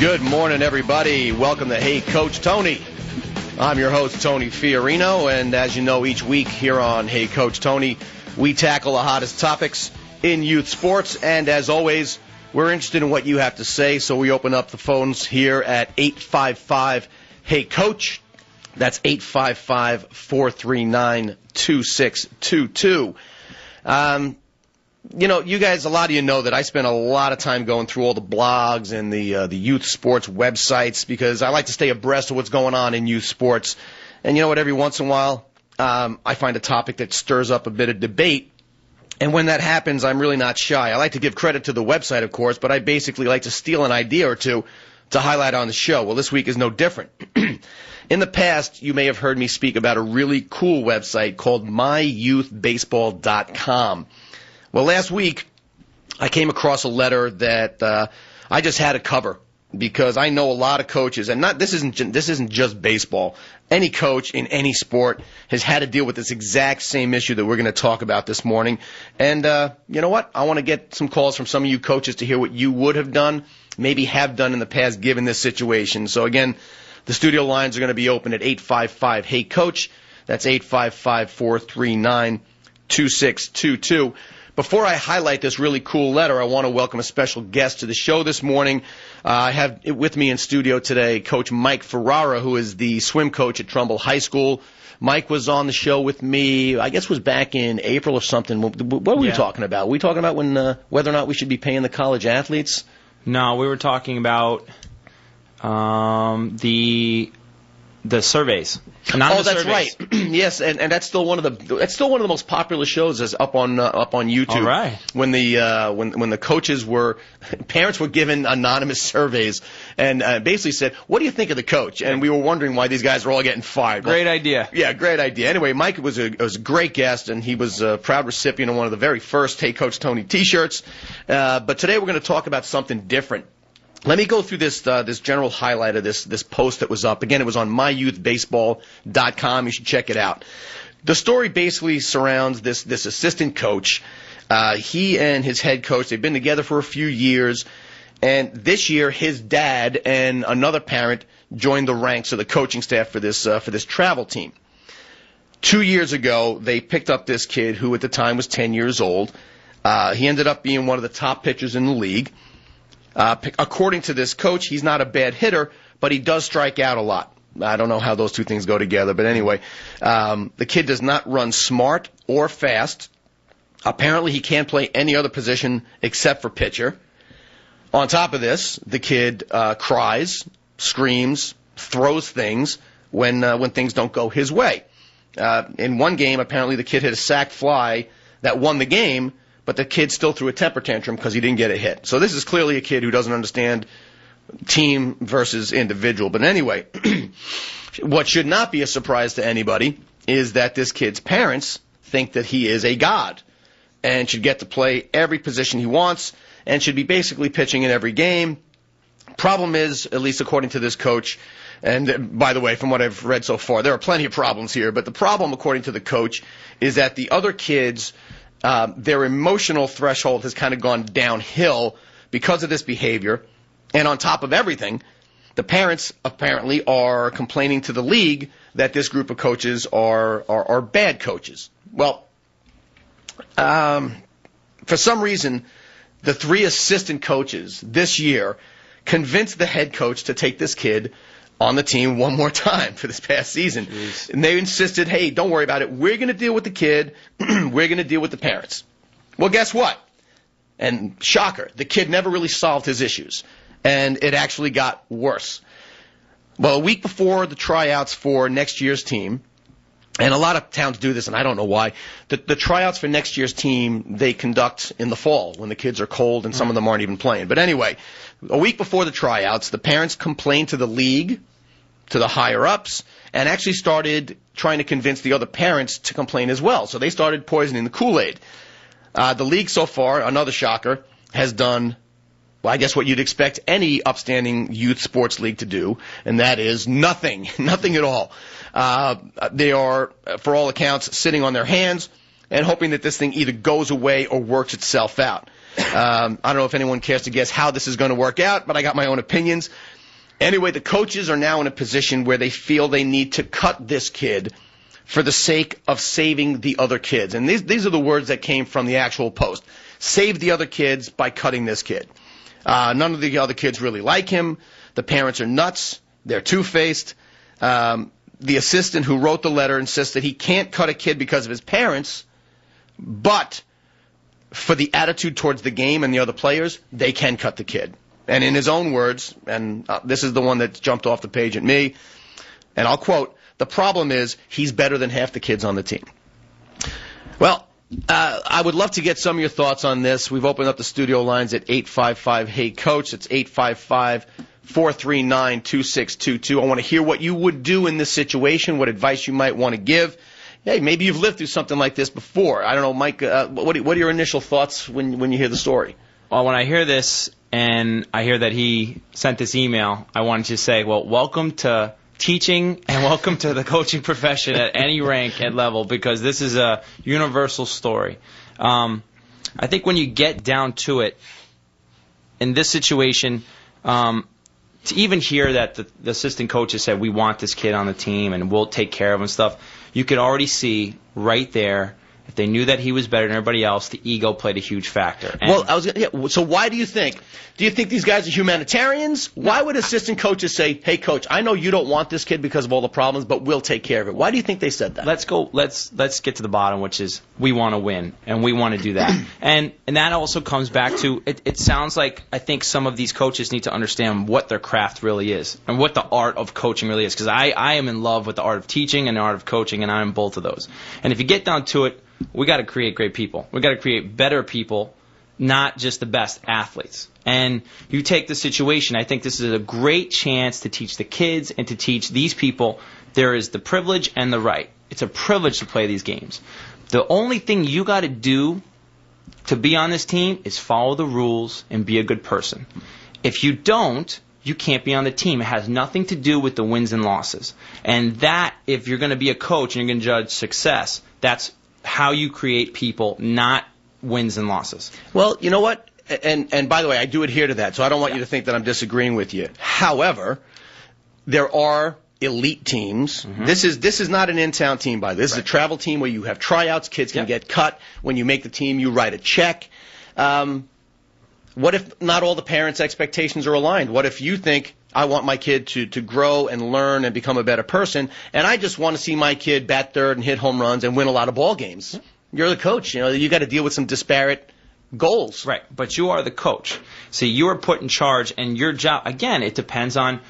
Good morning, everybody. Welcome to Hey Coach Tony. I'm your host, Tony Fiorino, and as you know, each week here on Hey Coach Tony, we tackle the hottest topics in youth sports, and as always, we're interested in what you have to say, so we open up the phones here at 855-HEY-COACH. That's 855-439-2622. You know, you guys, a lot of you know that I spend a lot of time going through all the blogs and the youth sports websites because I like to stay abreast of what's going on in youth sports. And you know what, every once in a while, I find a topic that stirs up a bit of debate. And when that happens, I'm really not shy. I like to give credit to the website, of course, but I basically like to steal an idea or two to highlight on the show. Well, this week is no different. In the past, you may have heard me speak about a really cool website called myouthbaseball.com. Well, last week, I came across a letter that I just had to cover because I know a lot of coaches, and this isn't just baseball. Any coach in any sport has had to deal with this exact same issue that we're going to talk about this morning. And you know what? I want to get some calls from some of you coaches to hear what you would have done, maybe have done in the past given this situation. So, again, the studio lines are going to be open at 855-HEY-COACH. That's 855-439-2622. Before I highlight this really cool letter, I want to welcome a special guest to the show this morning. I have with me in studio today Coach Mike Ferraro, who is the swim coach at Trumbull High School. Mike was on the show with me, I guess it was back in April or something. What were we talking about? Were we talking about whether or not we should be paying the college athletes? No, we were talking about the surveys. Anonymous surveys. Right. Yes, and that's still one of the most popular shows is up on YouTube. All right. When the parents were given anonymous surveys and basically said, "What do you think of the coach?" And we were wondering why these guys were all getting fired. Great idea. Yeah, great idea. Anyway, Mike was a great guest, and he was a proud recipient of one of the very first Hey Coach Tony T-shirts. But today we're going to talk about something different. Let me go through this general highlight of this post that was up. Again, it was on myouthbaseball.com. You should check it out. The story basically surrounds this assistant coach. He and his head coach, they've been together for a few years, and this year his dad and another parent joined the ranks of the coaching staff for this travel team. 2 years ago, they picked up this kid who at the time was 10 years old. He ended up being one of the top pitchers in the league. According to this coach, he's not a bad hitter, but he does strike out a lot. I don't know how those two things go together, but anyway, the kid does not run smart or fast. Apparently, he can't play any other position except for pitcher. On top of this, the kid cries, screams, throws things when things don't go his way. In one game, apparently, the kid hit a sac fly that won the game, but the kid still threw a temper tantrum because he didn't get a hit. So this is clearly a kid who doesn't understand team versus individual. But anyway, what should not be a surprise to anybody is that this kid's parents think that he is a god and should get to play every position he wants and should be basically pitching in every game. Problem is, at least according to this coach, and by the way, from what I've read so far, there are plenty of problems here, but the problem, according to the coach, is that the other kids, their emotional threshold has kind of gone downhill because of this behavior. And on top of everything, the parents apparently are complaining to the league that this group of coaches are bad coaches. Well, for some reason, the three assistant coaches this year convinced the head coach to take this kid on the team one more time for this past season. Jeez. And they insisted, hey, don't worry about it. We're going to deal with the kid. We're going to deal with the parents. Well, guess what? And shocker, the kid never really solved his issues. And it actually got worse. Well, a week before the tryouts for next year's team, and a lot of towns do this, and I don't know why, the tryouts for next year's team they conduct in the fall when the kids are cold and some of them aren't even playing. But anyway, a week before the tryouts, the parents complained to the league, to the higher-ups, and actually started trying to convince the other parents to complain as well. So they started poisoning the Kool-Aid. The league so far, another shocker, has done, well, I guess what you'd expect any upstanding youth sports league to do, and that is nothing, nothing at all. They are, for all accounts, sitting on their hands and hoping that this thing either goes away or works itself out. I don't know if anyone cares to guess how this is going to work out, but I got my own opinions. Anyway, the coaches are now in a position where they feel they need to cut this kid for the sake of saving the other kids. And these are the words that came from the actual post. Save the other kids by cutting this kid. None of the other kids really like him. The parents are nuts. They're two-faced. The assistant who wrote the letter insists that he can't cut a kid because of his parents, but for the attitude towards the game and the other players, they can cut the kid. And in his own words, and this is the one that jumped off the page at me, and I'll quote, "The problem is he's better than half the kids on the team." Well, I would love to get some of your thoughts on this. We've opened up the studio lines at 855-HEY-COACH. It's 855-439-2622. I want to hear what you would do in this situation, what advice you might want to give. Hey, maybe you've lived through something like this before. I don't know, Mike, what are your initial thoughts when you hear the story? Well, when I hear this and I hear that he sent this email, I wanted to say, well, welcome to teaching and welcome to the coaching profession at any rank and level, because this is a universal story. I think when you get down to it, in this situation, to even hear that the assistant coaches said, we want this kid on the team and we'll take care of him and stuff, you could already see right there, if they knew that he was better than everybody else, the ego played a huge factor. And so why do you think these guys are humanitarians? Why would assistant coaches say, hey, coach, I know you don't want this kid because of all the problems, but we'll take care of it? Why do you think they said that? Let's get to the bottom, which is we want to win, and we want to do that. and that also comes back to, it sounds like I think some of these coaches need to understand what their craft really is and what the art of coaching really is, because I am in love with the art of teaching and the art of coaching, and I'm in both of those. And if you get down to it, we got to create great people. We got to create better people, not just the best athletes. And you take the situation, I think this is a great chance to teach the kids and to teach these people there is the privilege and the right. It's a privilege to play these games. The only thing you got to do to be on this team is follow the rules and be a good person. If you don't, you can't be on the team. It has nothing to do with the wins and losses. And that, if you're going to be a coach and you're going to judge success, that's how you create people, not wins and losses. Well, you know what? And by the way, I do adhere to that, so I don't want you to think that I'm disagreeing with you. However, there are elite teams. Mm-hmm. This is not an in-town team, by the way. This is a travel team where you have tryouts, kids can get cut. When you make the team, you write a check. What if not all the parents' expectations are aligned? What if you think, I want my kid to grow and learn and become a better person, and I just want to see my kid bat third and hit home runs and win a lot of ball games? You're the coach. You got to deal with some disparate goals. Right, but you are the coach. See, you are put in charge, and your job, again, it depends on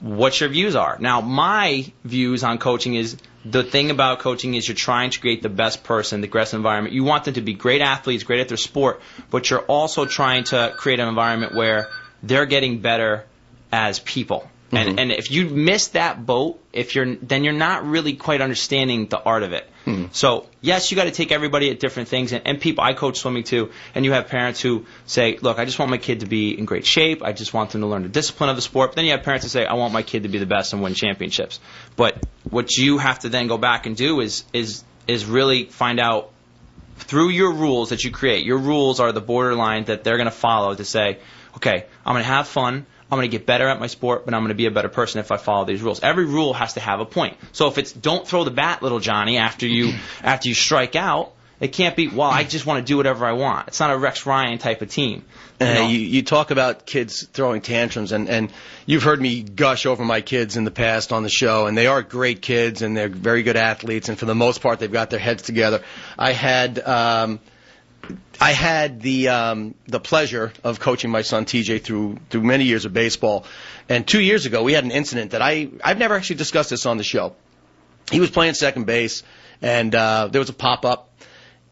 what your views are. Now, my views on coaching is, the thing about coaching is you're trying to create the best person, the best environment. You want them to be great athletes, great at their sport, but you're also trying to create an environment where they're getting better as people. Mm-hmm. And if you miss that boat, then you're not really quite understanding the art of it. Mm-hmm. So, yes, you got to take everybody at different things. And people, I coach swimming too, and you have parents who say, look, I just want my kid to be in great shape. I just want them to learn the discipline of the sport. But then you have parents who say, I want my kid to be the best and win championships. But what you have to then go back and do is really find out through your rules that you create. Your rules are the borderline that they're going to follow to say, okay, I'm going to have fun. I'm going to get better at my sport, but I'm going to be a better person if I follow these rules. Every rule has to have a point. So if it's don't throw the bat, little Johnny, after you strike out, it can't be, well, I just want to do whatever I want. It's not a Rex Ryan type of team. You talk about kids throwing tantrums, and you've heard me gush over my kids in the past on the show, and they are great kids, and they're very good athletes, and for the most part, they've got their heads together. I had the pleasure of coaching my son TJ through many years of baseball, and 2 years ago we had an incident that I've never actually discussed this on the show. He was playing second base, and there was a pop-up,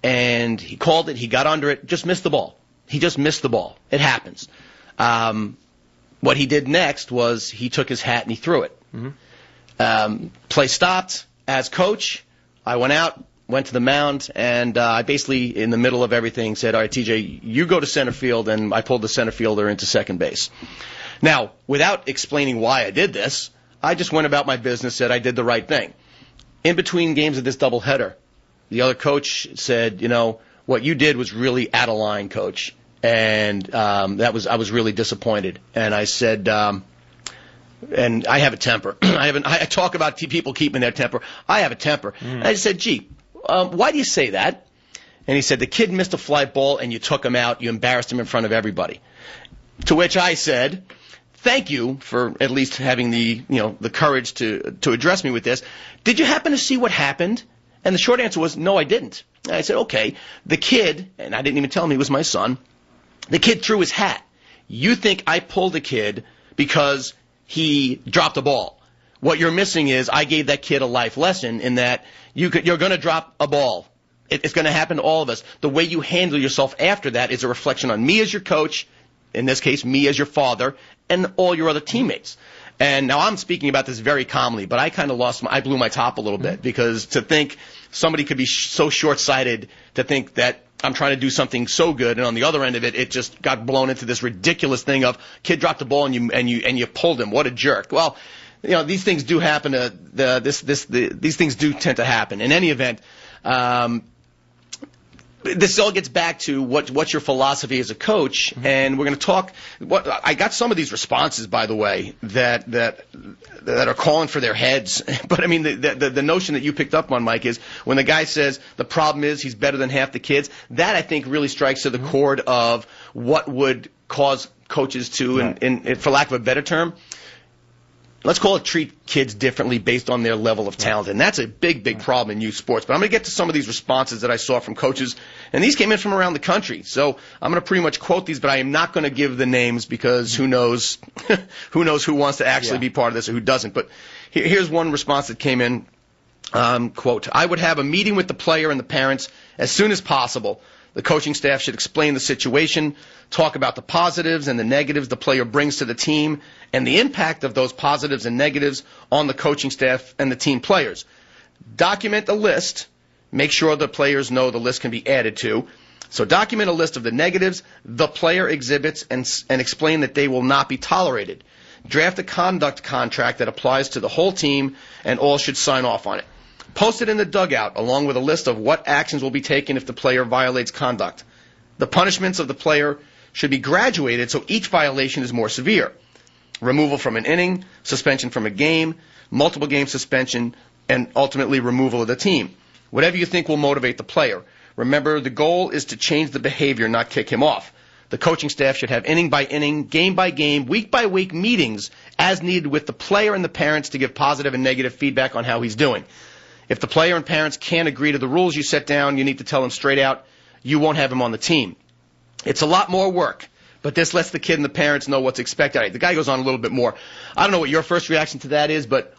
and he called it, he got under it, just missed the ball. He just missed the ball. It happens. What he did next was he took his hat and he threw it. Mm-hmm. Play stopped. As coach, I went out, went to the mound, and I basically, in the middle of everything, said, all right, TJ, you go to center field, and I pulled the center fielder into second base. Now, without explaining why I did this, I just went about my business, said I did the right thing. In between games of this doubleheader, the other coach said, what you did was really out of line, coach. And I was really disappointed. And I said, and I have a temper. I talk about people keeping their temper. I have a temper. And I said, gee, why do you say that? And he said, the kid missed a fly ball and you took him out. You embarrassed him in front of everybody. To which I said, thank you for at least having the courage to address me with this. Did you happen to see what happened? And the short answer was, no, I didn't. And I said, okay, the kid, and I didn't even tell him he was my son, the kid threw his hat. You think I pulled the kid because he dropped a ball. What you're missing is I gave that kid a life lesson in that you're going to drop a ball. It's going to happen to all of us. The way you handle yourself after that is a reflection on me as your coach, in this case, me as your father, and all your other teammates. And now I'm speaking about this very calmly, but I kind of I blew my top a little bit, because to think somebody could be so short-sighted to think that I'm trying to do something so good, and on the other end of it, it just got blown into this ridiculous thing of kid dropped the ball and you pulled him. What a jerk. Well, these things do happen. These things do tend to happen. In any event, this all gets back to what's your philosophy as a coach, and we're going to talk. I got some of these responses, by the way, that are calling for their heads. But I mean, the notion that you picked up on, Mike, is when the guy says the problem is he's better than half the kids. That I think really strikes to the chord of what would cause coaches to, and for lack of a better term, let's call it treat kids differently based on their level of talent. And that's a big problem in youth sports. But I'm going to get to some of these responses that I saw from coaches. And these came in from around the country. So I'm going to pretty much quote these, but I am not going to give the names because who knows who wants to actually be part of this or who doesn't. But here's one response that came in. Quote, I would have a meeting with the player and the parents as soon as possible. The coaching staff should explain the situation, talk about the positives and the negatives the player brings to the team, and the impact of those positives and negatives on the coaching staff and the team players. Document a list. Make sure the players know the list can be added to. So document a list of the negatives the player exhibits and explain that they will not be tolerated. Draft a conduct contract that applies to the whole team, and all should sign off on it. Post it in the dugout along with a list of what actions will be taken if the player violates conduct. The punishments of the player should be graduated so each violation is more severe. Removal from an inning, suspension from a game, multiple game suspension, and ultimately removal of the team. Whatever you think will motivate the player. Remember, the goal is to change the behavior, not kick him off. The coaching staff should have inning by inning, game by game, week by week meetings as needed with the player and the parents to give positive and negative feedback on how he's doing. If the player and parents can't agree to the rules you set down, you need to tell them straight out you won't have him on the team. It's a lot more work, but this lets the kid and the parents know what's expected. The guy goes on a little bit more. I don't know what your first reaction to that is, but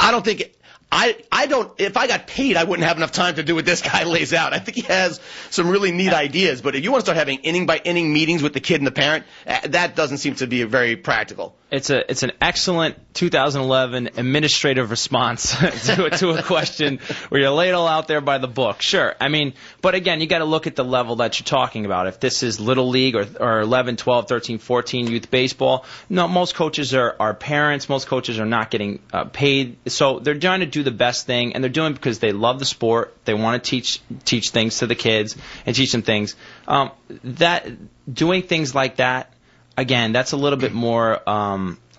I don't think if I got paid, I wouldn't have enough time to do what this guy lays out. I think he has some really neat ideas, but if you want to start having inning by inning meetings with the kid and the parent, that doesn't seem to be very practical. It's an excellent 2011 administrative response to a question where you lay it all out there by the book. Sure. I mean, but again, you got to look at the level that you're talking about. If this is little league or 11, 12, 13, 14 youth baseball, no, most coaches are parents. Most coaches are not getting paid. So they're trying to do the best thing, and they're doing it because they love the sport. They want to teach things to the kids and teach them things. That doing things like that, again, that's a little bit more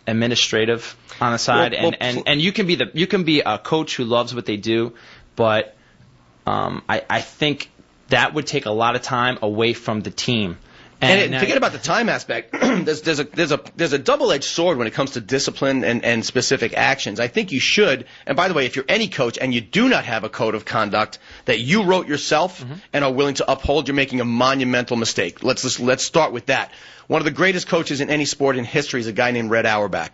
administrative on the side, and you can be a coach who loves what they do, but I think that would take a lot of time away from the team. And forget about the time aspect. There's a double-edged sword when it comes to discipline and specific actions. I think you should. And by the way, if you're any coach and you do not have a code of conduct that you wrote yourself and are willing to uphold, you're making a monumental mistake. Let's start with that. One of the greatest coaches in any sport in history is a guy named Red Auerbach,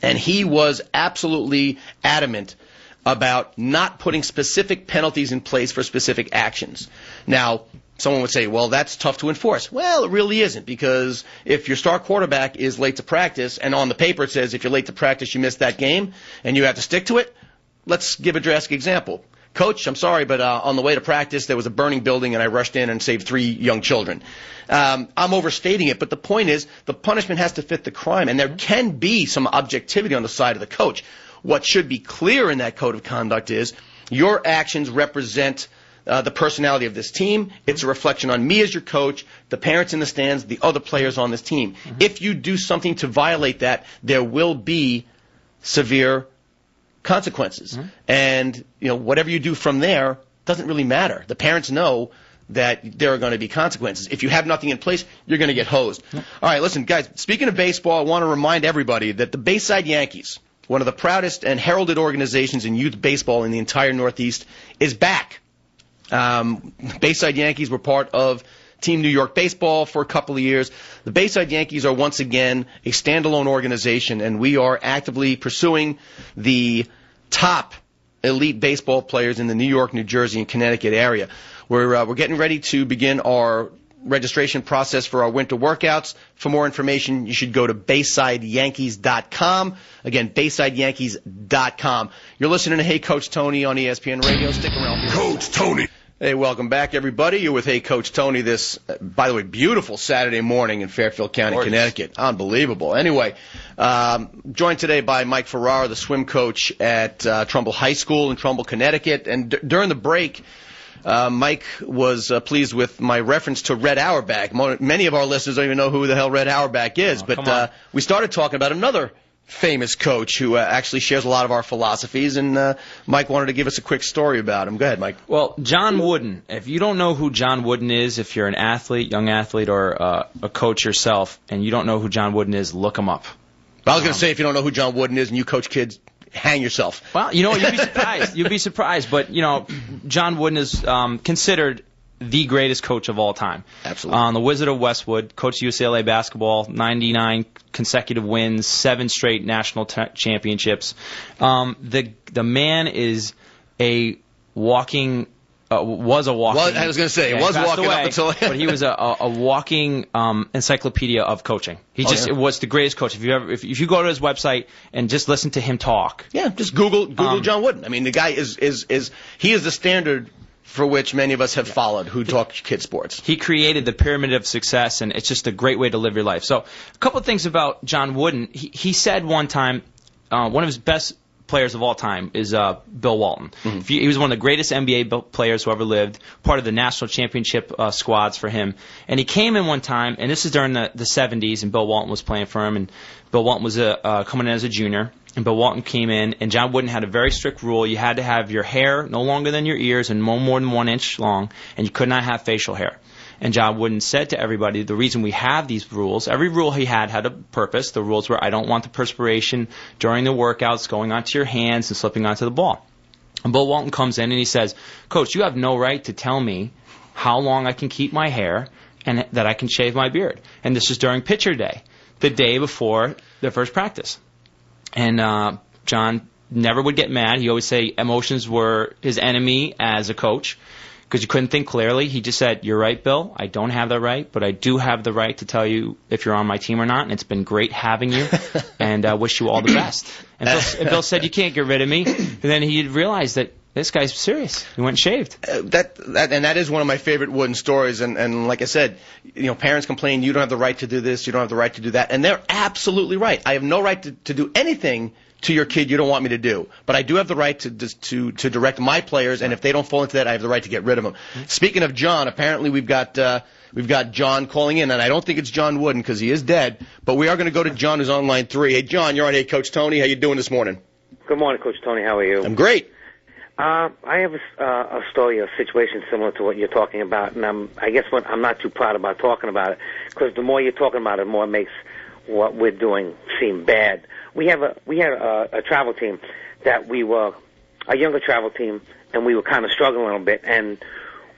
and he was absolutely adamant about not putting specific penalties in place for specific actions. Now, someone would say, well, that's tough to enforce. Well, it really isn't, because if your star quarterback is late to practice, and on the paper it says if you're late to practice you missed that game, and you have to stick to it, let's give a drastic example. Coach, I'm sorry, but on the way to practice there was a burning building and I rushed in and saved 3 young children. I'm overstating it, but the point is the punishment has to fit the crime, and there can be some objectivity on the side of the coach. What should be clear in that code of conduct is your actions represent the personality of this team. It's a reflection on me as your coach, the parents in the stands, the other players on this team. If you do something to violate that, there will be severe consequences. And whatever you do from there doesn't really matter. The parents know that there are going to be consequences. If you have nothing in place, you're going to get hosed. All right, listen, guys, speaking of baseball, I want to remind everybody that the Bayside Yankees, one of the proudest and heralded organizations in youth baseball in the entire Northeast, is back. Bayside Yankees were part of Team New York Baseball for a couple of years. The Bayside Yankees are once again a standalone organization, and we are actively pursuing the top elite baseball players in the New York, New Jersey, and Connecticut area. We're getting ready to begin our registration process for our winter workouts. For more information, you should go to BaysideYankees.com. Again, BaysideYankees.com. You're listening to Hey Coach Tony on ESPN Radio. Stick around. Coach Tony. Hey, welcome back, everybody. You're with Hey Coach Tony this, by the way, beautiful Saturday morning in Fairfield County, Connecticut. Unbelievable. Anyway, joined today by Mike Ferraro, the swim coach at Trumbull High School in Trumbull, Connecticut. And during the break, Mike was pleased with my reference to Red Auerbach. Many of our listeners don't even know who the hell Red Auerbach is. But we started talking about another famous coach who actually shares a lot of our philosophies, and Mike wanted to give us a quick story about him. Go ahead, Mike. Well, John Wooden. If you don't know who John Wooden is, if you're an athlete, young athlete, or a coach yourself, and you don't know who John Wooden is, look him up. I was going to say, if you don't know who John Wooden is and you coach kids, hang yourself. Well, you'd be surprised. You'd be surprised. But, John Wooden is considered the greatest coach of all time. Absolutely. The Wizard of Westwood, coached UCLA basketball, 99 consecutive wins, 7 straight national championships. The man is a walking... was a walking... Well, I was going to say, was walking away, up until... but he was a walking encyclopedia of coaching. He was the greatest coach. If you go to his website and just listen to him talk... Yeah, just Google John Wooden. I mean, the guy is he is the standard for which many of us have followed who talk kid sports. He created the pyramid of success, and it's just a great way to live your life. So a couple of things about John Wooden. He said one time, one of his best players of all time is Bill Walton. He was one of the greatest NBA players who ever lived, part of the national championship squads for him. And he came in one time, and this is during the 70s, and Bill Walton was playing for him, and Bill Walton was coming in as a junior. And Bill Walton came in, and John Wooden had a very strict rule. You had to have your hair no longer than your ears and no more than 1 inch long, and you could not have facial hair. And John Wooden said to everybody, the reason we have these rules, every rule he had a purpose. The rules were, I don't want the perspiration during the workouts going onto your hands and slipping onto the ball. And Bill Walton comes in and he says, Coach, you have no right to tell me how long I can keep my hair and that I can shave my beard. And this is during pitcher day, the day before their first practice. And John never would get mad. He always say emotions were his enemy as a coach because you couldn't think clearly. He just said, you're right, Bill. I don't have that right, but I do have the right to tell you if you're on my team or not, and it's been great having you, and I wish you all the best. And Bill said, you can't get rid of me. And then he realized that this guy's serious. He went and shaved. That is one of my favorite Wooden stories. And like I said, parents complain, you don't have the right to do this, you don't have the right to do that. And they're absolutely right. I have no right to do anything to your kid you don't want me to do. But I do have the right to direct my players, and if they don't fall into that, I have the right to get rid of them. Speaking of John, apparently we've got John calling in, and I don't think it's John Wooden because he is dead. But we are going to go to John who's on line 3. Hey, John, you're on Hey Coach Tony. How you doing this morning? Good morning, Coach Tony. How are you? I'm great. I have a story, a situation similar to what you're talking about, and I guess I'm not too proud about talking about it because the more you're talking about it, the more it makes what we're doing seem bad. We had a travel team that we were a younger travel team, and we were kind of struggling a little bit, and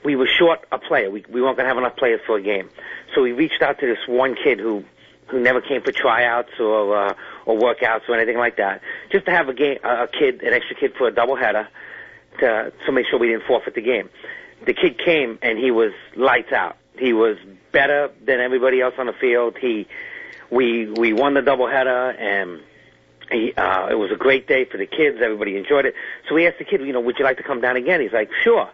we were short a player. We weren't going to have enough players for a game, so we reached out to this one kid who never came for tryouts or workouts or anything like that, just to have an extra kid for a doubleheader to make sure we didn't forfeit the game. The kid came, and he was lights out. He was better than everybody else on the field. We won the doubleheader, and it was a great day for the kids. Everybody enjoyed it. So we asked the kid, would you like to come down again? He's like, sure.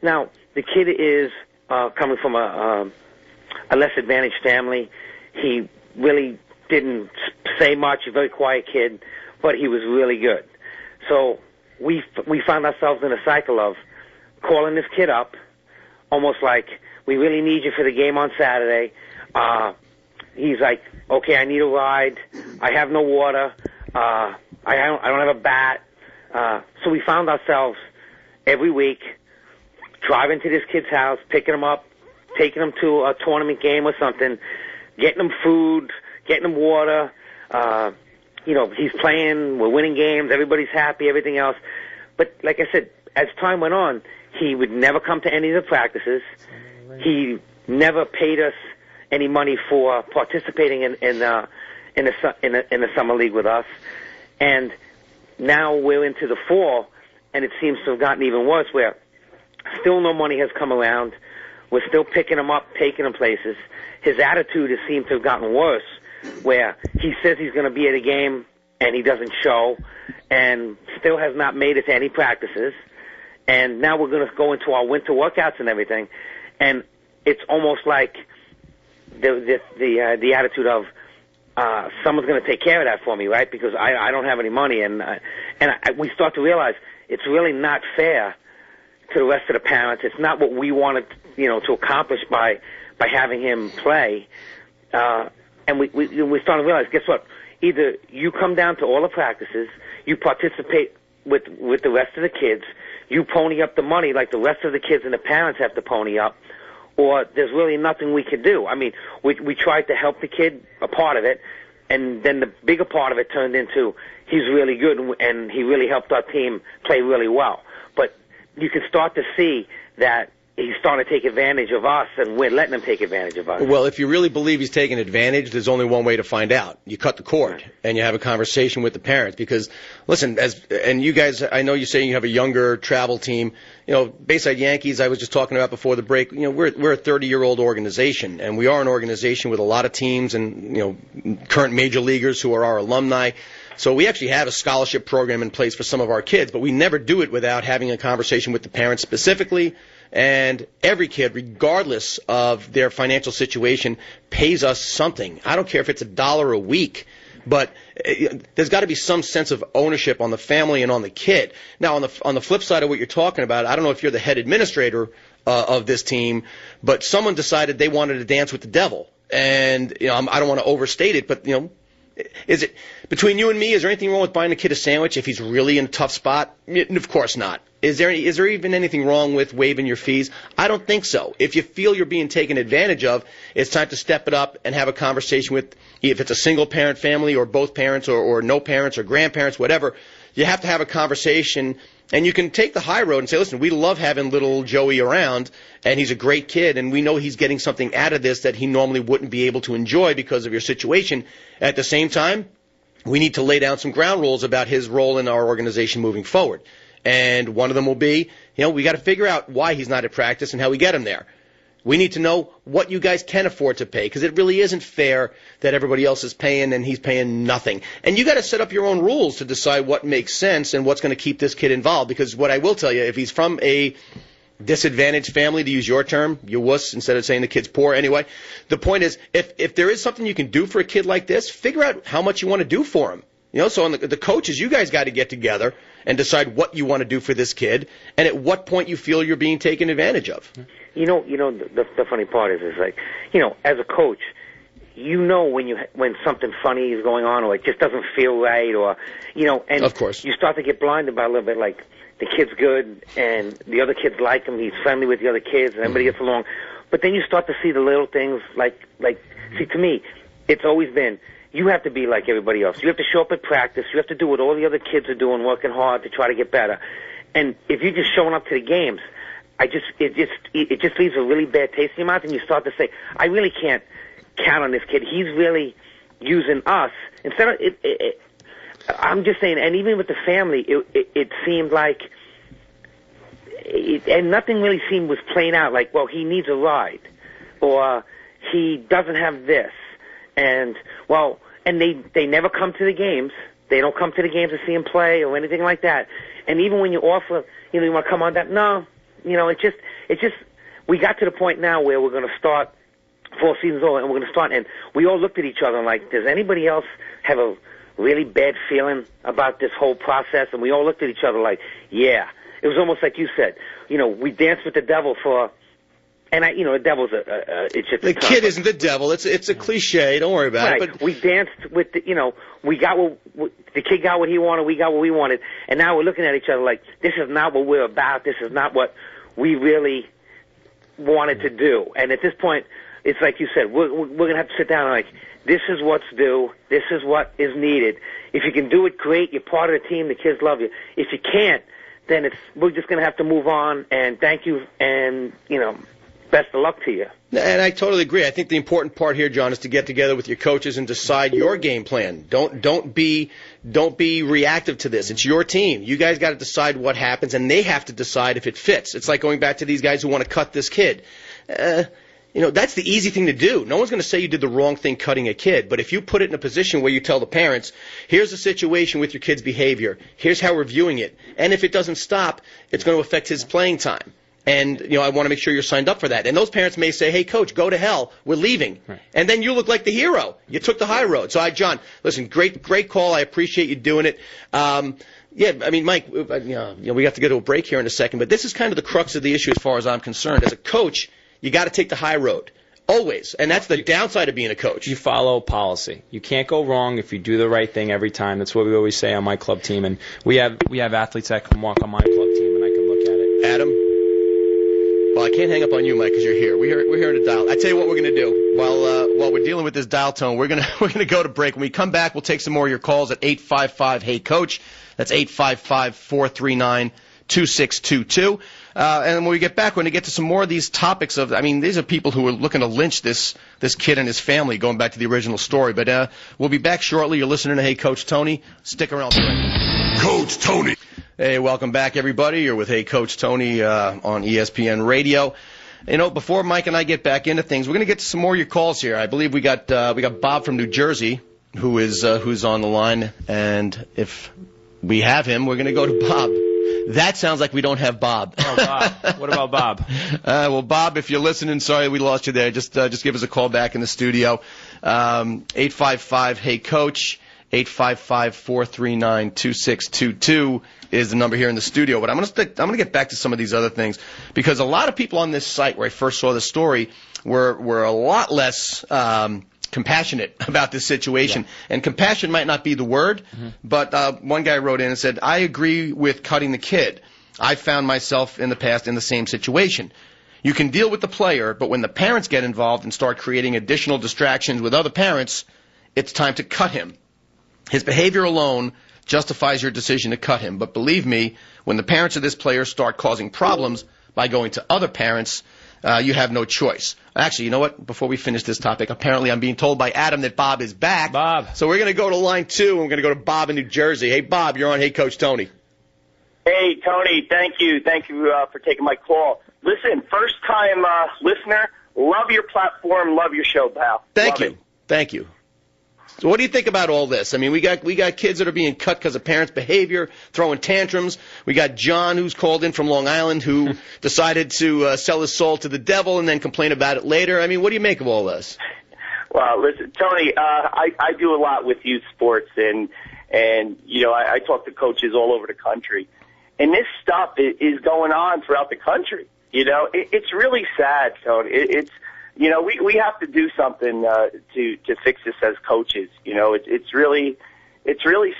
Now, the kid is coming from a less advantaged family. He really didn't say much. He's a very quiet kid, but he was really good. So we found ourselves in a cycle of calling this kid up, almost like, we really need you for the game on Saturday. He's like, okay, I need a ride. I have no water. I don't have a bat. So we found ourselves every week driving to this kid's house, picking him up, taking him to a tournament game or something, getting him food, getting him water. He's playing, we're winning games, everybody's happy, everything else. But like I said, as time went on, he would never come to any of the practices. He never paid us any money for participating in the summer league with us. And now we're into the fall, and it seems to have gotten even worse, where still no money has come around. We're still picking him up, taking him places. His attitude has seemed to have gotten worse, where he says he's going to be at a game and he doesn't show, and still has not made it to any practices. And now we're going to go into our winter workouts and everything, and it's almost like the attitude of someone's going to take care of that for me, right? Because I don't have any money, and we start to realize it's really not fair to the rest of the parents. It's not what we wanted, to accomplish by having him play. And we start to realize, guess what? Either you come down to all the practices, you participate with the rest of the kids, you pony up the money like the rest of the kids and the parents have to pony up, or there's really nothing we could do. I mean, we tried to help the kid, a part of it, and then the bigger part of it turned into he's really good and he really helped our team play really well. But you can start to see that he's starting to take advantage of us, and we're letting him take advantage of us. Well, if you really believe he's taking advantage, there's only one way to find out. You cut the cord, and you have a conversation with the parents. Because, listen, and you guys, I know you're saying you have a younger travel team. Bayside Yankees, I was just talking about before the break, we're a 30-year-old organization, and we are an organization with a lot of teams and, current major leaguers who are our alumni. So we actually have a scholarship program in place for some of our kids, but we never do it without having a conversation with the parents specifically. And every kid, regardless of their financial situation, pays us something. I don't care if it's $1 a week, but there's got to be some sense of ownership on the family and on the kid. Now, on the flip side of what you're talking about, I don't know if you're the head administrator of this team, but someone decided they wanted to dance with the devil. And I don't want to overstate it, but is it between you and me? Is there anything wrong with buying a kid a sandwich if he's really in a tough spot? Of course not. Is there even anything wrong with waiving your fees? I don't think so. If you feel you're being taken advantage of, it's time to step it up and have a conversation with, if it's a single-parent family or both parents or no parents or grandparents, whatever. You have to have a conversation, and you can take the high road and say, listen, we love having little Joey around, and he's a great kid, and we know he's getting something out of this that he normally wouldn't be able to enjoy because of your situation. At the same time, we need to lay down some ground rules about his role in our organization moving forward. And one of them will be, we got to figure out why he's not at practice and how we get him there. We need to know what you guys can afford to pay, because it really isn't fair that everybody else is paying and he's paying nothing. And you got to set up your own rules to decide what makes sense and what's going to keep this kid involved. Because what I will tell you, if he's from a disadvantaged family, to use your term, you wuss, instead of saying the kid's poor anyway, the point is, if there is something you can do for a kid like this, figure out how much you want to do for him. So on the coaches, you guys got to get together and decide what you want to do for this kid, and at what point you feel you're being taken advantage of. The funny part is like, as a coach, when something funny is going on, or it just doesn't feel right, or and of course you start to get blinded by a little bit. Like, the kid's good, and the other kids like him. He's friendly with the other kids, and everybody gets along. But then you start to see the little things, like see, to me, it's always been, you have to be like everybody else. You have to show up at practice. You have to do what all the other kids are doing, working hard to try to get better. And if you're just showing up to the games, it just leaves a really bad taste in your mouth, and you start to say, I really can't count on this kid. He's really using us. Instead of I'm just saying, and even with the family, it seemed like, and nothing really was playing out. Like, well, he needs a ride, or he doesn't have this, and they never come to the games. They don't come to the games to see him play or anything like that. And even when you offer, you want to come on that, no, it's just, we got to the point now where we're going to start, fall season's over, and we're going to start, and we all looked at each other and like, does anybody else have a really bad feeling about this whole process? And we all looked at each other like, yeah. It was almost like you said, we danced with the devil for. And the devil's it's just the kid isn't the devil. It's a cliche. Don't worry about it. But we danced with we got the kid got what he wanted. We got what we wanted. And now we're looking at each other like, this is not what we're about. This is not what we really wanted to do. And at this point, it's like you said, we're gonna have to sit down and like, this is what's due. This is what is needed. If you can do it, great. You're part of the team. The kids love you. If you can't, then we're just gonna have to move on. And thank you. And best of luck to you. And I totally agree. I think the important part here, John, is to get together with your coaches and decide your game plan. Don't be reactive to this. It's your team. You guys got to decide what happens, and they have to decide if it fits. It's like going back to these guys who want to cut this kid. That's the easy thing to do. No one's going to say you did the wrong thing cutting a kid, but if you put it in a position where you tell the parents, here's the situation with your kid's behavior, here's how we're viewing it, and if it doesn't stop, it's going to affect his playing time. And, I want to make sure you're signed up for that. And those parents may say, hey, coach, go to hell. We're leaving. Right. And then you look like the hero. You took the high road. So, John, listen, great call. I appreciate you doing it. Mike, we have to go to a break here in a second, but this is kind of the crux of the issue as far as I'm concerned. As a coach, you got to take the high road. Always. And that's the downside of being a coach. You follow policy. You can't go wrong if you do the right thing every time. That's what we always say on my club team. And we have athletes that can walk on my club team, and I can look at it. Adam? Well, I can't hang up on you, Mike, because you're here. We're here in a dial. I tell you what we're going to do. While we're dealing with this dial tone, we're going to go to break. When we come back, we'll take some more of your calls at 855-HEY-COACH. That's 855-439-2622. And when we get back, we're going to get to some more of these topics these are people who are looking to lynch this kid and his family, going back to the original story. But we'll be back shortly. You're listening to Hey Coach Tony. Stick around. Coach Tony. Hey, welcome back, everybody. You're with Hey Coach Tony on ESPN Radio. Before Mike and I get back into things, we're going to get to some more of your calls here. I believe we got Bob from New Jersey who's on the line, and if we have him, we're going to go to Bob. That sounds like we don't have Bob. Oh, Bob. What about Bob? Well, Bob, if you're listening, sorry we lost you there. Just give us a call back in the studio. 855-HEY-COACH. 855-439-2622 is the number here in the studio. But I'm going to get back to some of these other things, because a lot of people on this site where I first saw the story were a lot less compassionate about this situation. Yeah. And compassion might not be the word, but one guy wrote in and said, I agree with cutting the kid. I found myself in the past in the same situation. You can deal with the player, but when the parents get involved and start creating additional distractions with other parents, it's time to cut him. His behavior alone justifies your decision to cut him. But believe me, when the parents of this player start causing problems by going to other parents, you have no choice. Actually, you know what? Before we finish this topic, apparently I'm being told by Adam that Bob is back. Bob. So we're going to go to line 2, and we're going to go to Bob in New Jersey. Hey, Bob, you're on Hey Coach Tony. Hey, Tony, thank you. Thank you for taking my call. Listen, first-time listener, love your platform, love your show, pal. Thank you. Thank you. So what do you think about all this? I mean, we got kids that are being cut because of parents' behavior, throwing tantrums. We got John, who's called in from Long Island, who decided to sell his soul to the devil and then complain about it later. I mean, what do you make of all this? Well, listen, Tony, I do a lot with youth sports, and I talk to coaches all over the country. And this stuff is going on throughout the country. It's really sad, Tony. We have to do something to fix this as coaches. It's really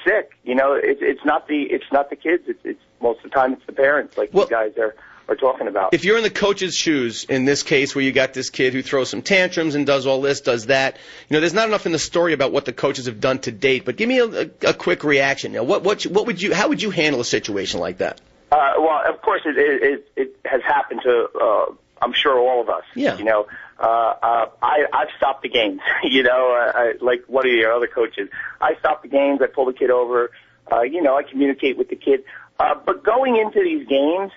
sick. It's not the kids. It's most of the time it's the parents, like you guys are talking about. If you're in the coach's shoes in this case, where you got this kid who throws some tantrums and does all this, does that, there's not enough in the story about what the coaches have done to date. But give me a quick reaction. How would you handle a situation like that? Well, of course it has happened to I'm sure all of us. Yeah. I've stopped the games, like one of your other coaches. I stop the games, I pull the kid over, I communicate with the kid. But going into these games,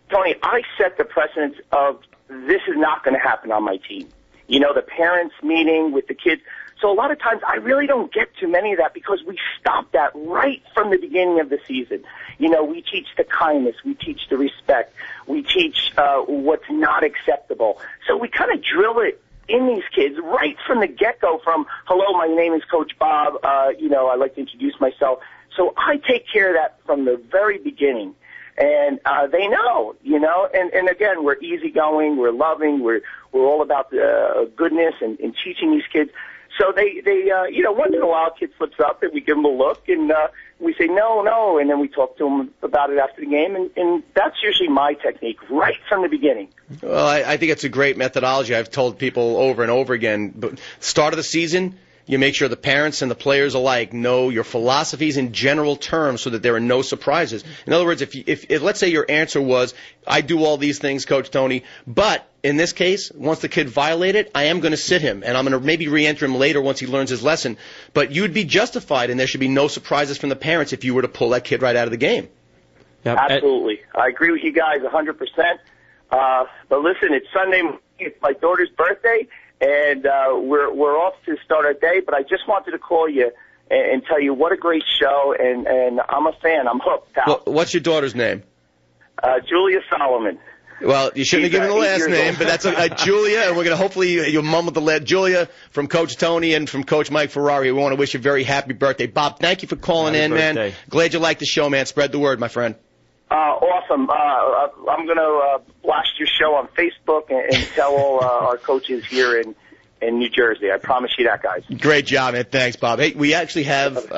Tony, I set the precedence of this is not going to happen on my team. The parents meeting with the kids. So a lot of times I really don't get too many of that because we stop that right from the beginning of the season. We teach the kindness, we teach the respect, we teach what's not acceptable. So we kind of drill it in these kids right from the get-go from, hello, my name is Coach Bob, I'd like to introduce myself. So I take care of that from the very beginning. And they know, and again, we're easygoing, we're loving, we're all about goodness and teaching these kids. So they once in a while, a kid slips up, and we give them a look, and we say no, and then we talk to them about it after the game, and that's usually my technique right from the beginning. Well, I think it's a great methodology. I've told people over and over again, but start of the season, you make sure the parents and the players alike know your philosophies in general terms so that there are no surprises. In other words, if let's say your answer was, I do all these things, Coach Tony, but in this case, once the kid violated, I am going to sit him, and I'm going to maybe re-enter him later once he learns his lesson. But you'd be justified, and there should be no surprises from the parents if you were to pull that kid right out of the game. Yep. Absolutely. I agree with you guys 100%. But listen, it's Sunday, it's my daughter's birthday, and we're off to start our day, but I just wanted to call you and tell you what a great show, and I'm a fan. I'm hooked, pal. Well, what's your daughter's name? Julia Solomon. Well, you shouldn't have given the last name, but that's Julia, and we're going to hopefully your mom with the lead. Julia from Coach Tony and from Coach Mike Ferraro. We want to wish you a very happy birthday. Bob, thank you for calling in, man. Glad you liked the show, man. Spread the word, my friend. Awesome. I'm going to blast your show on Facebook and tell all our coaches here in New Jersey. I promise you that, guys. Great job, man. Thanks, Bob. Hey, we actually have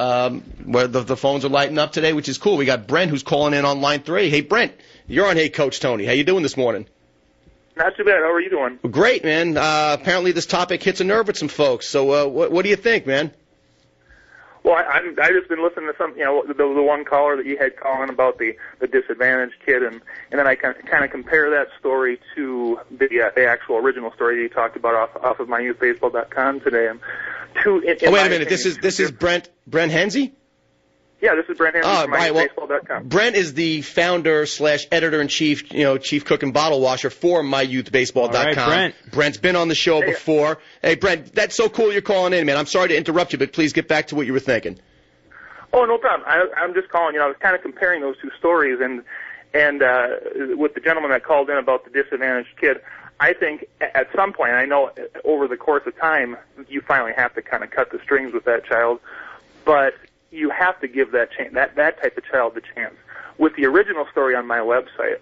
where the phones are lighting up today, which is cool. We got Brent who's calling in on line 3. Hey, Brent, you're on Hey Coach Tony. How you doing this morning? Not too bad. How are you doing? Great, man. Apparently this topic hits a nerve with some folks. So what do you think, man? Well, I just been listening to some, the one caller that you had calling about the disadvantaged kid, and then I kind of compare that story to the actual original story you talked about off of myouthbaseball.com today. And wait a minute, this is Brent Hensey? Yeah, this is Brent Hensey from myouthbaseball.com. Brent is the founder / editor-in-chief, chief cook and bottle washer for myouthbaseball.com. All right, Brent. Brent's been on the show before. Hey, Brent, that's so cool you're calling in, man. I'm sorry to interrupt you, but please get back to what you were thinking. Oh, no problem. I'm just calling. I was kind of comparing those two stories, and with the gentleman that called in about the disadvantaged kid, I think at some point, I know over the course of time, you finally have to kind of cut the strings with that child, but you have to give that type of child the chance. With the original story on my website,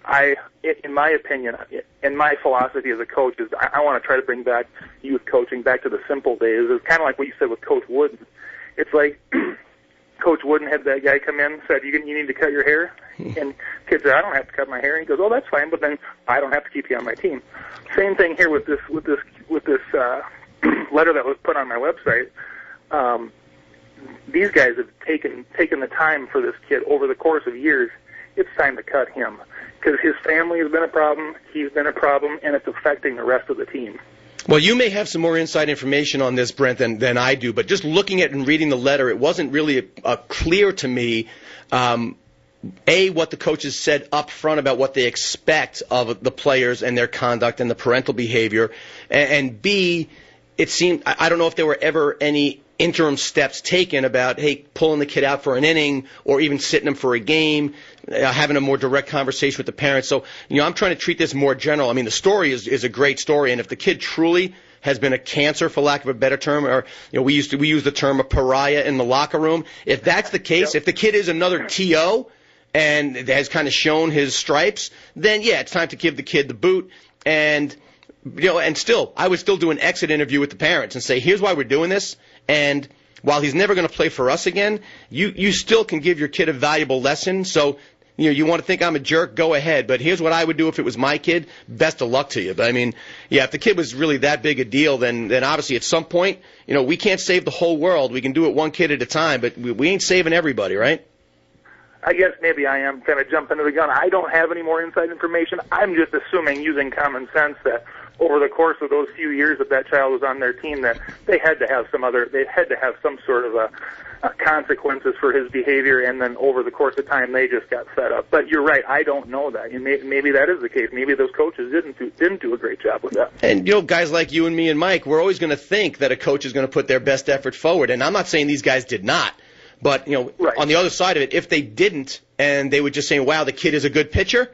in my opinion, and my philosophy as a coach is I want to try to bring back youth coaching back to the simple days. It's kind of like what you said with Coach Wooden. It's like Coach Wooden had that guy come in and said, you need to cut your hair. And kid said, I don't have to cut my hair. And he goes, oh, that's fine, but then I don't have to keep you on my team. Same thing here with this letter that was put on my website. These guys have taken the time for this kid over the course of years. It's time to cut him because his family has been a problem, he's been a problem, and it's affecting the rest of the team. Well, you may have some more inside information on this, Brent, than I do, but just looking at and reading the letter, it wasn't really clear to me, A, what the coaches said up front about what they expect of the players and their conduct and the parental behavior, and B, it seemed, I don't know if there were ever any interim steps taken about, hey, pulling the kid out for an inning or even sitting him for a game, having a more direct conversation with the parents. So, I'm trying to treat this more general. I mean, the story is a great story, and if the kid truly has been a cancer, for lack of a better term, or we use the term a pariah in the locker room. If that's the case, if the kid is another TO and has kind of shown his stripes, then yeah, it's time to give the kid the boot. And still, I would still do an exit interview with the parents and say, here's why we're doing this. And while he's never going to play for us again, you still can give your kid a valuable lesson. So, you want to think I'm a jerk, go ahead. But here's what I would do if it was my kid. Best of luck to you. But, I mean, yeah, if the kid was really that big a deal, then obviously at some point, we can't save the whole world. We can do it one kid at a time, but we ain't saving everybody, right? I guess maybe I am kind of jumping to the gun. I don't have any more inside information. I'm just assuming, using common sense, that over the course of those few years that child was on their team, that they had to have some sort of consequences for his behavior, and then over the course of time they just got fed up. But you're right, I don't know that. Maybe that is the case. Maybe those coaches didn't do a great job with that. And guys like you and me and Mike, we're always going to think that a coach is going to put their best effort forward, and I'm not saying these guys did not. But, right. On the other side of it, if they didn't and they were just saying, wow, the kid is a good pitcher,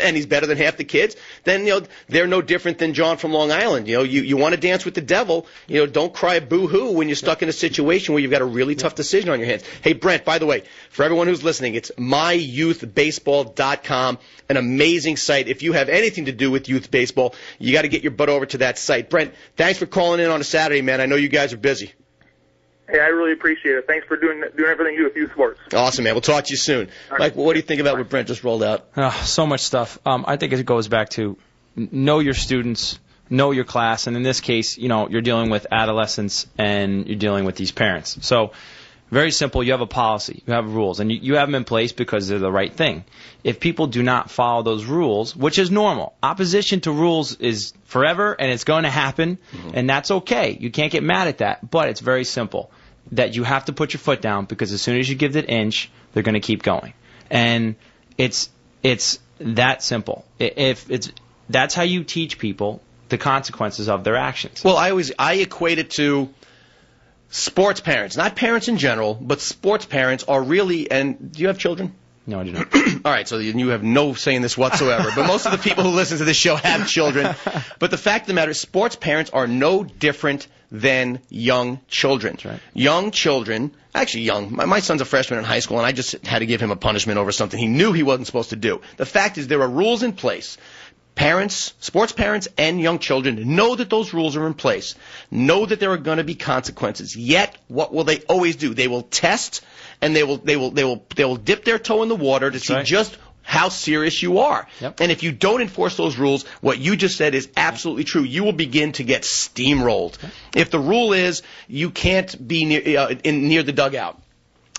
and he's better than half the kids, then they're no different than John from Long Island. You want to dance with the devil. Don't cry boo-hoo when you're stuck in a situation where you've got a really tough decision on your hands. Hey, Brent, by the way, for everyone who's listening, it's myouthbaseball.com, an amazing site. If you have anything to do with youth baseball, you got to get your butt over to that site. Brent, thanks for calling in on a Saturday, man. I know you guys are busy. Hey, I really appreciate it. Thanks for doing everything you do with youth sports. Awesome, man. We'll talk to you soon. Right. Mike, what do you think about what Brent just rolled out? So much stuff. I think it goes back to know your students, know your class, and in this case, you're dealing with adolescents and you're dealing with these parents. So very simple. You have a policy. You have rules, and you have them in place because they're the right thing. If people do not follow those rules, which is normal, opposition to rules is forever, and it's going to happen, and that's okay. You can't get mad at that, but it's very simple. That you have to put your foot down because as soon as you give it an inch, they're going to keep going, and it's that simple. That's how you teach people the consequences of their actions. Well, I equate it to sports parents, not parents in general, but sports parents are really. And do you have children? No, I do not. All right, so you have no say in this whatsoever. But most of the people who listen to this show have children. But the fact of the matter is, sports parents are no different than young children. That's right. Young children, actually young. My son's a freshman in high school, and I just had to give him a punishment over something he knew he wasn't supposed to do. The fact is, there are rules in place. Parents, sports parents, and young children know that those rules are in place. Know that there are going to be consequences. Yet, what will they always do? They will test, and they will dip their toe in the water to see just how serious you are. Yep. And if you don't enforce those rules, what you just said is absolutely true. You will begin to get steamrolled. If the rule is you can't be near the dugout,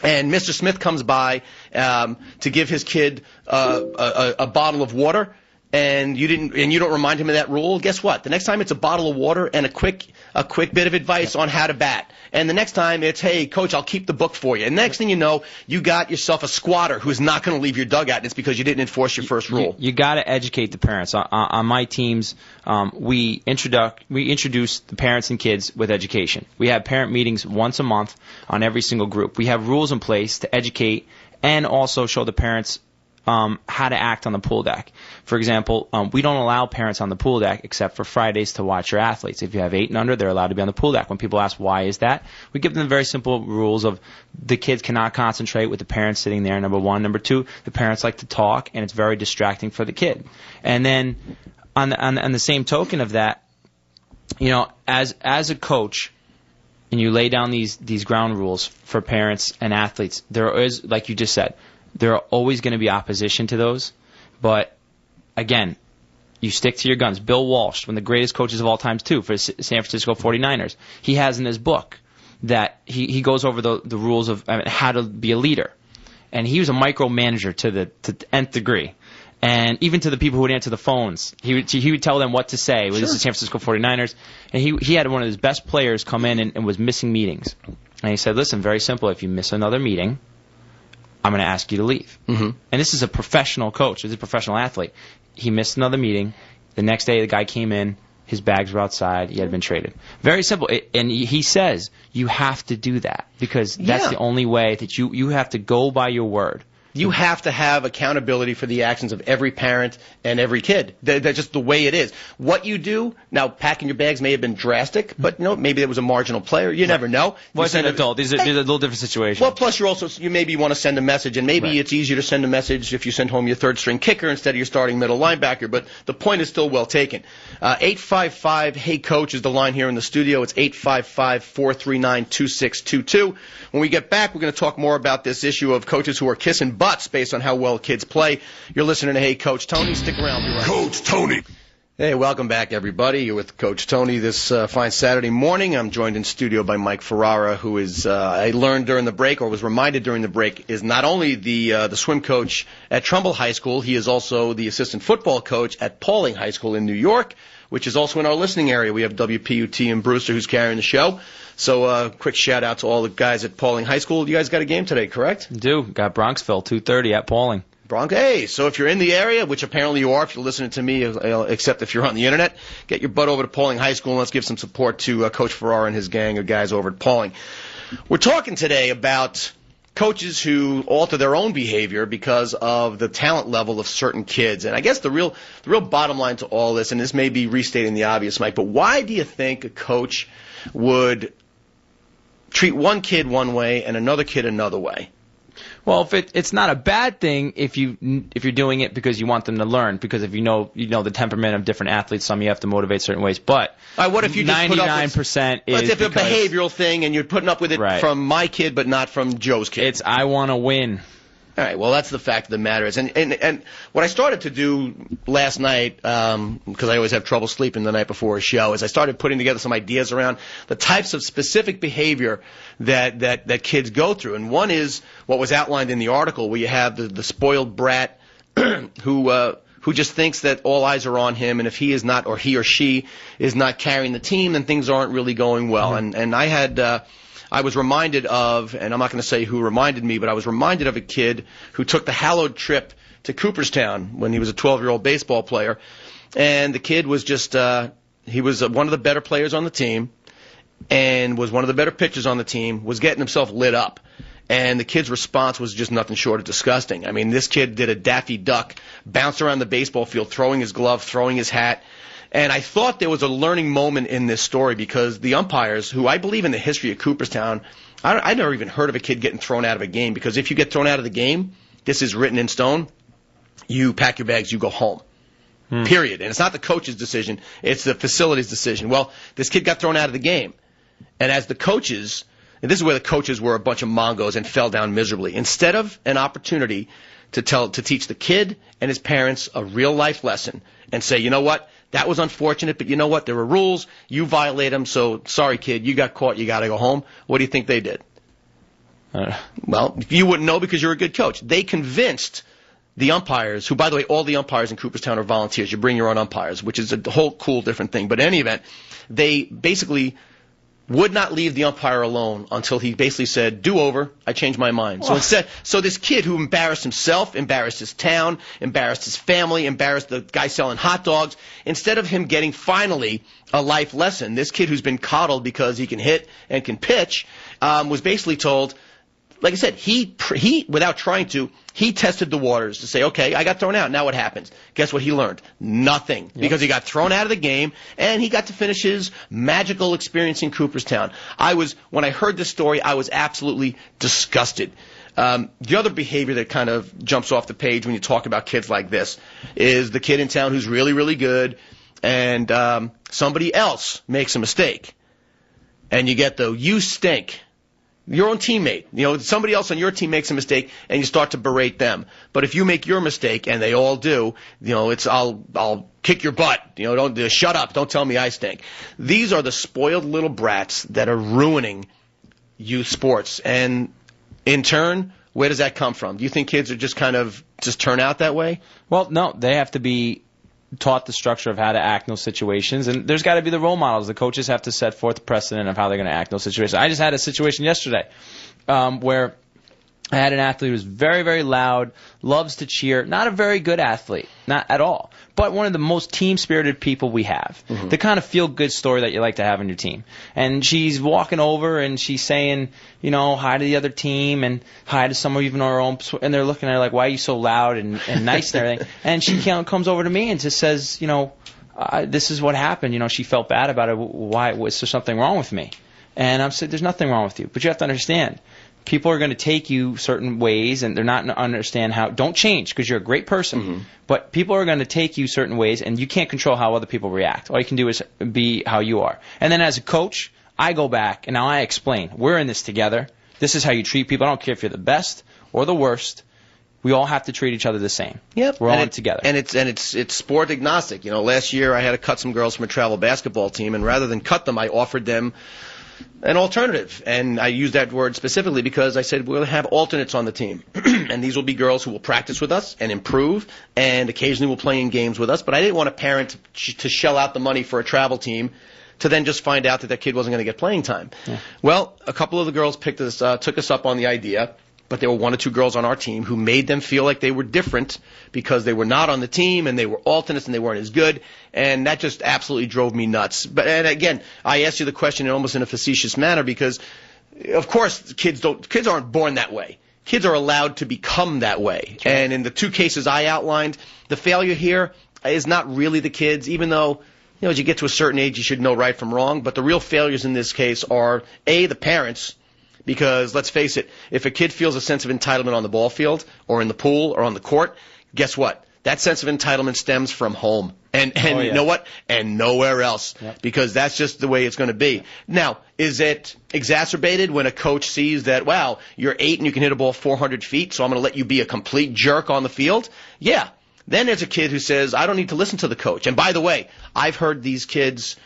and Mr. Smith comes by to give his kid a bottle of water, and you don't remind him of that rule, guess what? The next time it's a bottle of water and a quick bit of advice on how to bat. And the next time it's, hey, coach, I'll keep the book for you. And the next thing you know, you got yourself a squatter who's not going to leave your dugout, and it's because you didn't enforce your first rule. You got to educate the parents. On my teams, we introduce the parents and kids with education. We have parent meetings once a month on every single group. We have rules in place to educate and also show the parents how to act on the pool deck. For example, we don't allow parents on the pool deck except for Fridays to watch your athletes. If you have 8 and under, they're allowed to be on the pool deck. When people ask why is that, we give them very simple rules of the kids cannot concentrate with the parents sitting there, number one. Number two, the parents like to talk, and it's very distracting for the kid. And then on the same token of that, as a coach, and you lay down these ground rules for parents and athletes, there is, like you just said, there are always going to be opposition to those, but again, you stick to your guns. Bill Walsh, one of the greatest coaches of all time, too, for San Francisco 49ers, he has in his book that he goes over the rules of how to be a leader, and he was a micromanager to the nth degree. And even to the people who would answer the phones, he would tell them what to say. This is the San Francisco 49ers, and he had one of his best players come in and was missing meetings, and he said, "Listen, very simple. If you miss another meeting, I'm going to ask you to leave." Mm-hmm. And this is a professional coach. This is a professional athlete. He missed another meeting. The next day, the guy came in. His bags were outside. He had been traded. Very simple. And he says you have to do that because that's the only way that you have to go by your word. You have to have accountability for the actions of every parent and every kid. That's just the way it is. What you do, now packing your bags may have been drastic, but maybe there was a marginal player. You never know. Well, it's an adult. These are a little different situation. Well, plus you maybe want to send a message, and maybe it's easier to send a message if you send home your third-string kicker instead of your starting middle linebacker, but the point is still well taken. 855-HEY-COACH is the line here in the studio. It's 855-439-2622. When we get back, we're going to talk more about this issue of coaches who are kissing butts based on how well kids play. You're listening to Hey Coach Tony. Stick around. Be right back. Coach Tony. Hey, welcome back, everybody. You're with Coach Tony this fine Saturday morning. I'm joined in studio by Mike Ferraro, who is, I learned during the break, or was reminded during the break, is not only the swim coach at Trumbull High School, he is also the assistant football coach at Pauling High School in New York, which is also in our listening area. We have WPUT and Brewster who's carrying the show. So quick shout-out to all the guys at Pauling High School. You guys got a game today, correct? Got Bronxville, 2:30 at Pauling. Hey, so if you're in the area, which apparently you are if you're listening to me, except if you're on the Internet, get your butt over to Pauling High School and let's give some support to Coach Ferraro and his gang of guys over at Pauling. We're talking today about coaches who alter their own behavior because of the talent level of certain kids. And I guess the real bottom line to all this, and this may be restating the obvious, Mike, but why do you think a coach would treat one kid one way and another kid another way? Well, if it's not a bad thing if you're doing it because you want them to learn, because if you know the temperament of different athletes, some you have to motivate certain ways. But what if you just 99% is if a behavioral thing and you're putting up with it from my kid but not from Joe's kid? It's I want to win. All right, well, that's the fact of the matter is. And what I started to do last night, because I always have trouble sleeping the night before a show, is I started putting together some ideas around the types of specific behavior that kids go through. And one is what was outlined in the article, where you have the spoiled brat who just thinks that all eyes are on him, and if he is not, or he or she is not carrying the team, then things aren't really going well. Mm-hmm. And I was reminded of, and I'm not going to say who reminded me, but I was reminded of a kid who took the hallowed trip to Cooperstown when he was a 12-year-old baseball player. And the kid was just, he was one of the better players on the team and was one of the better pitchers on the team, was getting himself lit up. And the kid's response was just nothing short of disgusting. I mean, this kid did a Daffy Duck, bounced around the baseball field, throwing his glove, throwing his hat. And I thought there was a learning moment in this story because the umpires, who I believe in the history of Cooperstown, I never even heard of a kid getting thrown out of a game, because if you get thrown out of the game, this is written in stone, you pack your bags, you go home. Period. And it's not the coach's decision, it's the facility's decision. Well, this kid got thrown out of the game. And as the coaches, and this is where the coaches were a bunch of mongos and fell down miserably, instead of an opportunity to teach the kid and his parents a real life lesson and say, you know what? That was unfortunate, but you know what? There were rules. You violate them, so sorry, kid. You got caught. You got to go home. What do you think they did? Well, you wouldn't know because you're a good coach. They convinced the umpires, who, by the way, all the umpires in Cooperstown are volunteers. You bring your own umpires, which is a whole cool different thing. But in any event, they basically would not leave the umpire alone until he basically said, do over, I changed my mind. So this kid who embarrassed himself, embarrassed his town, embarrassed his family, embarrassed the guy selling hot dogs, instead of him getting finally a life lesson, this kid who's been coddled because he can hit and can pitch, was basically told, like I said, he without trying to, he tested the waters to say, okay, I got thrown out. Now what happens? Guess what he learned? Nothing. Yep. Because he got thrown out of the game, and he got to finish his magical experience in Cooperstown. When I heard this story, I was absolutely disgusted. The other behavior that kind of jumps off the page when you talk about kids like this is the kid in town who's really, really good, and somebody else makes a mistake. And you get you stink. Your own teammate, somebody else on your team makes a mistake, and you start to berate them. But if you make your mistake, and they all do, it's I'll kick your butt. Don't shut up. Don't tell me I stink. These are the spoiled little brats that are ruining youth sports. And in turn, where does that come from? Do you think kids are just just turn out that way? Well, no, they have to be taught the structure of how to act in those situations, and there's got to be the role models. The coaches have to set forth the precedent of how they're going to act in those situations. I just had a situation yesterday where I had an athlete who was very, very loud, loves to cheer, not a very good athlete, not at all, but one of the most team-spirited people we have. Mm-hmm. The kind of feel-good story that you like to have on your team. And she's walking over and she's saying, hi to the other team and hi to some of even our own, and they're looking at her like, why are you so loud and nice and everything? And she comes over to me and just says, this is what happened. She felt bad about it. Why? Was there something wrong with me? And I'm saying, there's nothing wrong with you, but you have to understand, people are going to take you certain ways, and they're not going to understand how. Don't change, because you're a great person. Mm-hmm. But people are going to take you certain ways, and you can't control how other people react. All you can do is be how you are. And then as a coach, I go back, and now I explain. We're in this together. This is how you treat people. I don't care if you're the best or the worst. We all have to treat each other the same. Yep. We're all in it together. And it's sport agnostic. Last year I had to cut some girls from a travel basketball team, and rather than cut them, I offered them an alternative. And I use that word specifically because I said we'll have alternates on the team. And these will be girls who will practice with us and improve, and occasionally will play in games with us. But I didn't want a parent to shell out the money for a travel team to then just find out that kid wasn't going to get playing time. Yeah. Well, a couple of the girls took us up on the idea, but there were one or two girls on our team who made them feel like they were different because they were not on the team and they were alternates and they weren't as good, and that just absolutely drove me nuts. And again, I asked you the question almost in a facetious manner because, of course, kids aren't born that way. kids are allowed to become that way. Right. And in the two cases I outlined, the failure here is not really the kids, even though, as you get to a certain age, you should know right from wrong. But the real failures in this case are, A, the parents, because let's face it, if a kid feels a sense of entitlement on the ball field or in the pool or on the court, guess what? That sense of entitlement stems from home. And you know what? And nowhere else. Yep. Because that's just the way it's going to be. Now, is it exacerbated when a coach sees that, wow, you're 8 and you can hit a ball 400 feet, so I'm going to let you be a complete jerk on the field? Yeah. Then there's a kid who says, I don't need to listen to the coach. And by the way, I've heard these kids,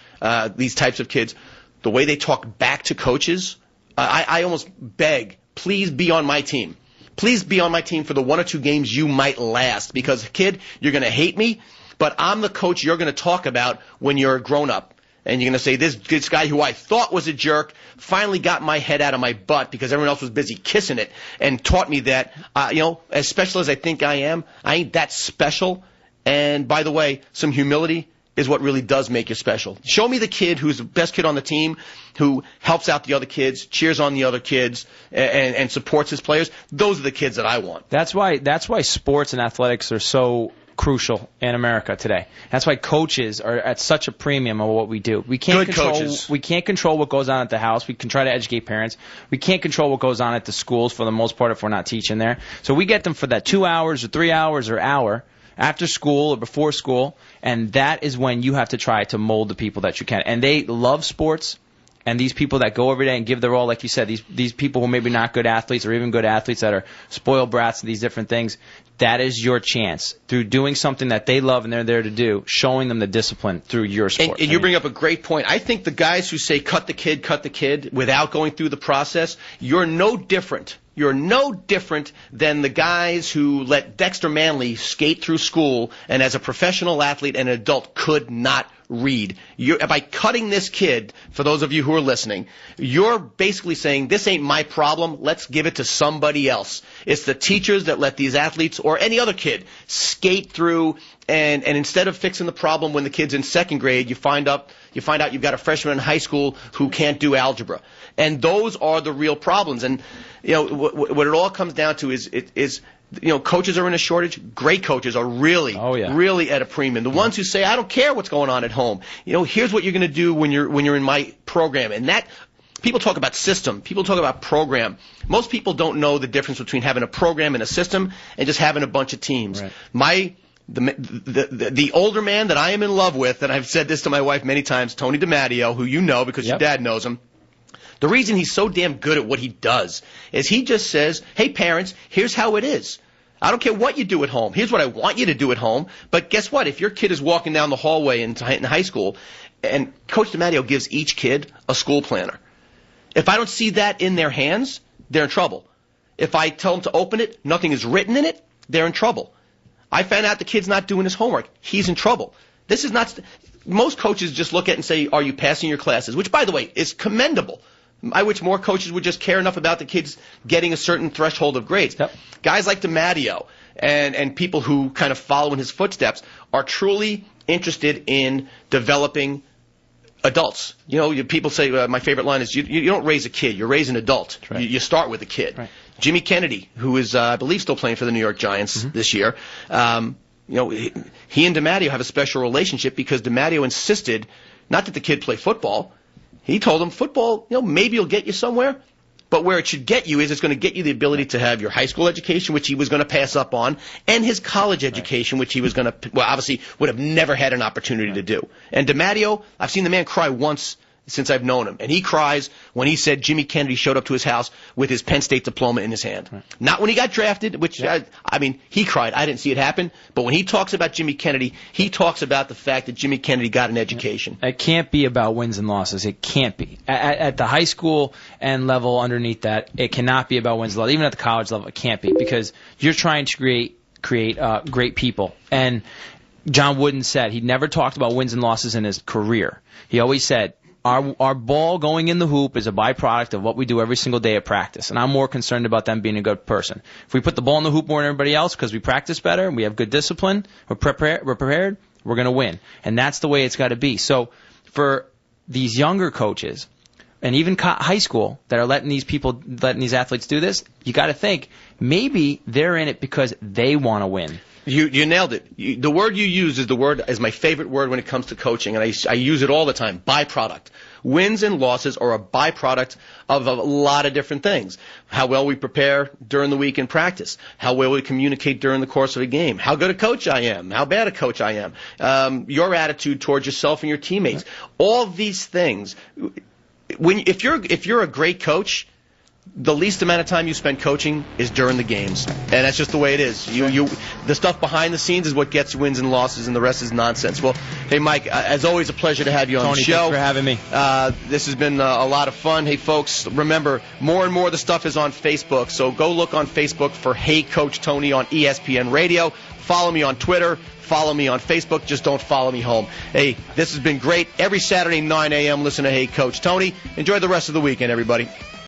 these types of kids, the way they talk back to coaches, I almost beg, please be on my team. Please be on my team for the 1 or 2 games you might last. Because, kid, you're going to hate me, but I'm the coach you're going to talk about when you're a grown-up. And you're going to say, this guy who I thought was a jerk finally got my head out of my butt because everyone else was busy kissing it and taught me that, as special as I think I am, I ain't that special. And, by the way, some humility is what really does make you special. Show me the kid who's the best kid on the team, who helps out the other kids, cheers on the other kids, and supports his players. Those are the kids that I want. That's why sports and athletics are so crucial in America today. That's why coaches are at such a premium on what we do. We can't control what goes on at the house. We can try to educate parents. We can't control what goes on at the schools for the most part if we're not teaching there. So we get them for that 2 hours or 3 hours or hour after school or before school, and that is when you have to try to mold the people that you can. And they love sports, and these people that go every day and give their all, like you said, these people who maybe not good athletes or even good athletes that are spoiled brats and these different things, that is your chance through doing something that they love and they're there to do, showing them the discipline through your sport. And you bring up a great point. I think the guys who say cut the kid without going through the process, you're no different. You're no different than the guys who let Dexter Manley skate through school and as a professional athlete and an adult could not read. By cutting this kid, for those of you who are listening, you're basically saying, this ain't my problem, let's give it to somebody else. It's the teachers that let these athletes or any other kid skate through, and instead of fixing the problem when the kid's in second grade, you find out you've got a freshman in high school who can't do algebra. And those are the real problems. And what it all comes down to is coaches are in a shortage. Great coaches are really at a premium. The ones who say, I don't care what's going on at home. Here's what you're going to do when you're in my program. And that, people talk about system. People talk about program. Most people don't know the difference between having a program and a system and just having a bunch of teams. Right. The older man that I am in love with, and I've said this to my wife many times, Tony DiMatteo, who you know because your dad knows him, the reason he's so damn good at what he does is he just says, hey, parents, here's how it is. I don't care what you do at home. Here's what I want you to do at home. But guess what? If your kid is walking down the hallway in high school, and Coach DiMatteo gives each kid a school planner, if I don't see that in their hands, they're in trouble. If I tell them to open it, nothing is written in it, they're in trouble. I found out the kid's not doing his homework. He's in trouble. This is not most coaches just look at it and say, are you passing your classes? Which, by the way, is commendable. I wish more coaches would just care enough about the kids getting a certain threshold of grades. Yep. Guys like DiMatteo and people who kind of follow in his footsteps are truly interested in developing adults. People say, my favorite line is, you don't raise a kid, you raise an adult. Right. You start with a kid. Right. Jimmy Kennedy, who is, I believe, still playing for the New York Giants this year, he and DiMatteo have a special relationship because DiMatteo insisted not that the kid play football. He told him, football, maybe it'll get you somewhere, but where it should get you is it's going to get you the ability to have your high school education, which he was going to pass up on, and his college education, which he was going to, obviously would have never had an opportunity to do. And DiMatteo, I've seen the man cry once since I've known him, and he cries when he said Jimmy Kennedy showed up to his house with his Penn State diploma in his hand. Right. Not when he got drafted, which, he cried. I didn't see it happen. But when he talks about Jimmy Kennedy, he talks about the fact that Jimmy Kennedy got an education. It can't be about wins and losses. It can't be. At the high school and level underneath that, it cannot be about wins and losses. Even at the college level, it can't be, because you're trying to create great people. And John Wooden said he never talked about wins and losses in his career. He always said, Our ball going in the hoop is a byproduct of what we do every single day at practice, and I'm more concerned about them being a good person. If we put the ball in the hoop more than everybody else because we practice better and we have good discipline, we're prepared, we're going to win. And that's the way it's got to be. So for these younger coaches, and even high school that are letting these athletes do this, you got to think maybe they're in it because they want to win. You nailed it. The word you use is my favorite word when it comes to coaching, and I use it all the time. Byproduct. Wins and losses are a byproduct of a lot of different things. How well we prepare during the week in practice. How well we communicate during the course of a game. How good a coach I am. How bad a coach I am. Your attitude towards yourself and your teammates. All these things. If you're a great coach, the least amount of time you spend coaching is during the games, and that's just the way it is. The stuff behind the scenes is what gets wins and losses, and the rest is nonsense. Well, hey, Mike, as always, a pleasure to have you on the show. Thanks for having me. This has been a lot of fun. Hey, folks, remember, more and more of the stuff is on Facebook, so go look on Facebook for Hey Coach Tony on ESPN Radio. Follow me on Twitter. Follow me on Facebook. Just don't follow me home. Hey, this has been great. Every Saturday, 9 a.m., listen to Hey Coach Tony. Enjoy the rest of the weekend, everybody.